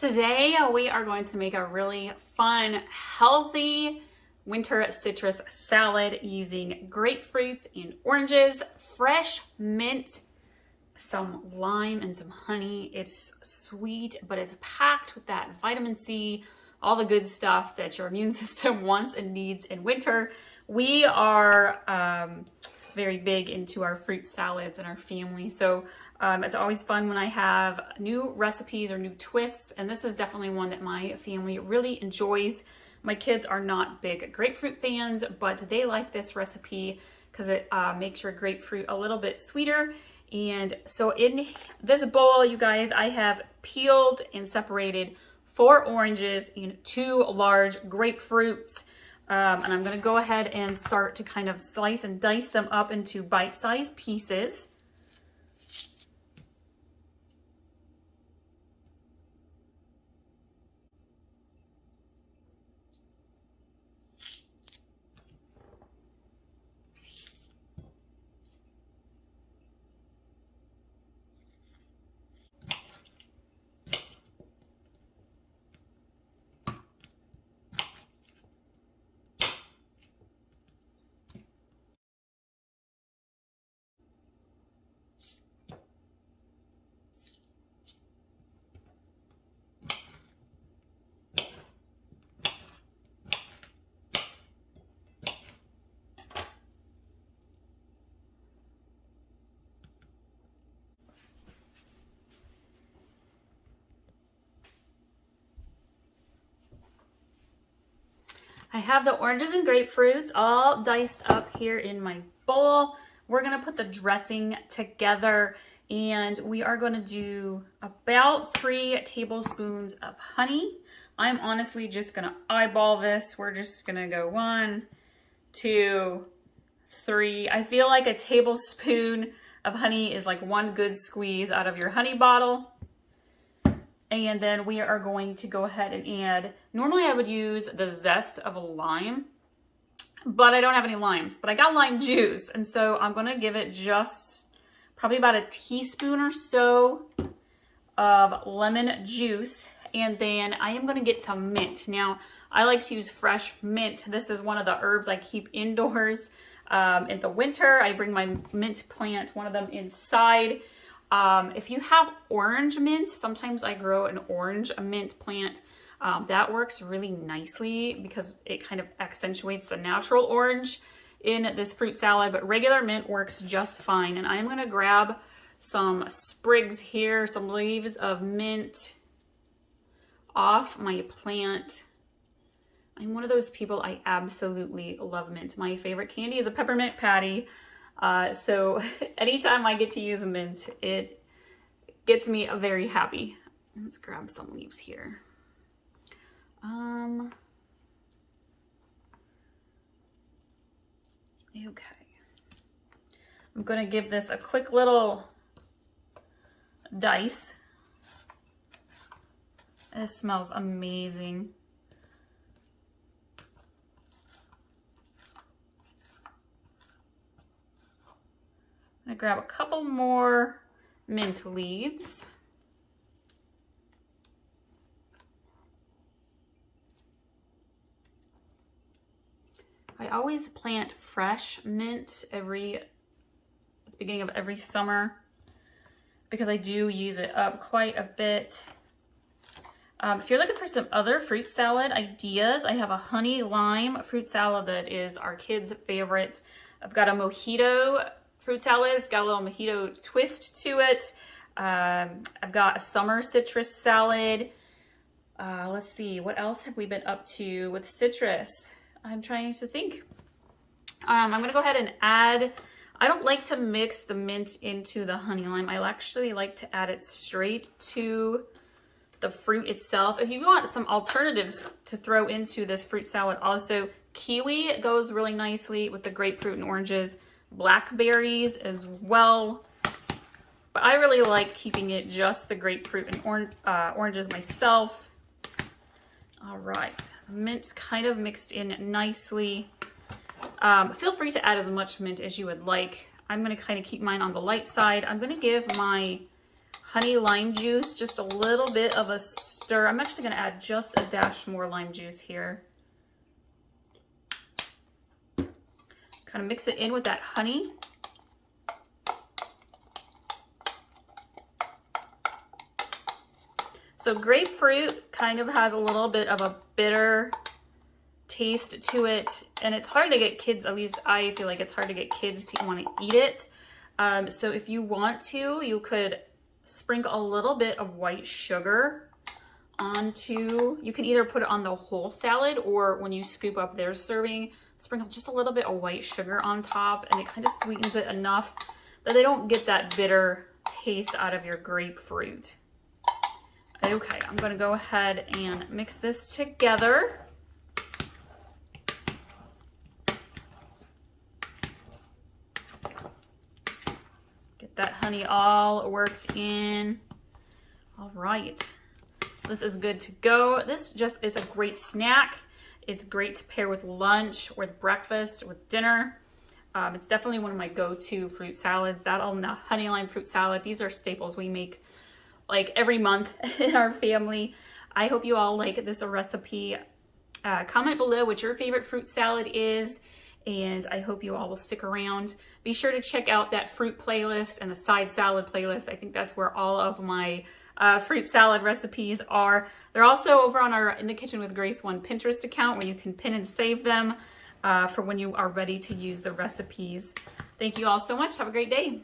Today we are going to make a really fun, healthy winter citrus salad using grapefruits and oranges, fresh mint, some lime and some honey. It's sweet, but it's packed with that vitamin C, all the good stuff that your immune system wants and needs in winter. We are very big into our fruit salads in our family. So it's always fun when I have new recipes or new twists. And this is definitely one that my family really enjoys. My kids are not big grapefruit fans, but they like this recipe because it makes your grapefruit a little bit sweeter. And so in this bowl, you guys, I have peeled and separated 4 oranges and 2 large grapefruits. And I'm going to go ahead and start to kind of slice and dice them up into bite-sized pieces. I have the oranges and grapefruits all diced up here in my bowl. We're gonna put the dressing together and we are gonna do about 3 tablespoons of honey. I'm honestly just gonna eyeball this. We're just gonna go 1, 2, 3. I feel like a tablespoon of honey is like 1 good squeeze out of your honey bottle. And then we are going to go ahead and add, normally I would use the zest of a lime, but I don't have any limes, but I got lime juice. And so I'm gonna give it just probably about a teaspoon or so of lemon juice. And then I am gonna get some mint. Now, I like to use fresh mint. This is one of the herbs I keep indoors in the winter. I bring my mint plant, one of them inside. If you have orange mint, sometimes I grow an orange mint plant. That works really nicely because it kind of accentuates the natural orange in this fruit salad, but regular mint works just fine. And I'm gonna grab some sprigs here, some leaves of mint off my plant. I'm one of those people, I absolutely love mint. My favorite candy is a peppermint patty. So anytime I get to use mint, it gets me very happy. Let's grab some leaves here. Okay. I'm gonna give this a quick little dice. It smells amazing. I'm gonna grab a couple more mint leaves. I always plant fresh mint at the beginning of every summer because I do use it up quite a bit. If you're looking for some other fruit salad ideas, I have a honey lime fruit salad that is our kids' favorite. I've got a mojito fruit salad. It's got a little mojito twist to it. I've got a summer citrus salad. Let's see, what else have we been up to with citrus? I'm trying to think. I'm gonna go ahead and add, I don't like to mix the mint into the honey lime. I actually like to add it straight to the fruit itself. If you want some alternatives to throw into this fruit salad, also kiwi goes really nicely with the grapefruit and oranges. Blackberries as well, but I really like keeping it just the grapefruit and oranges myself. All right, mint's kind of mixed in nicely. Feel free to add as much mint as you would like. I'm going to kind of keep mine on the light side. I'm going to give my honey lime juice just a little bit of a stir stir. I'm actually going to add just a dash more lime juice here. Kind of mix it in with that honey. So grapefruit kind of has a little bit of a bitter taste to it, and it's hard to get kids, at least I feel like it's hard to get kids to want to eat it. So if you want to, you could sprinkle a little bit of white sugar onto, you can either put it on the whole salad, or when you scoop up their serving, sprinkle just a little bit of white sugar on top, and it kind of sweetens it enough that they don't get that bitter taste out of your grapefruit. Okay, I'm going to go ahead and mix this together. Get that honey all worked in. All right, this is good to go. This just is a great snack. It's great to pair with lunch, with breakfast, with dinner. It's definitely one of my go-to fruit salads. That and the honey lime fruit salad. These are staples we make like every month in our family. I hope you all like this recipe. Comment below what your favorite fruit salad is, and I hope you all will stick around. Be sure to check out that fruit playlist and the side salad playlist. I think that's where all of my fruit salad recipes are. They're also over on our In the Kitchen with Grace 1 Pinterest account, where you can pin and save them for when you are ready to use the recipes. Thank you all so much. Have a great day.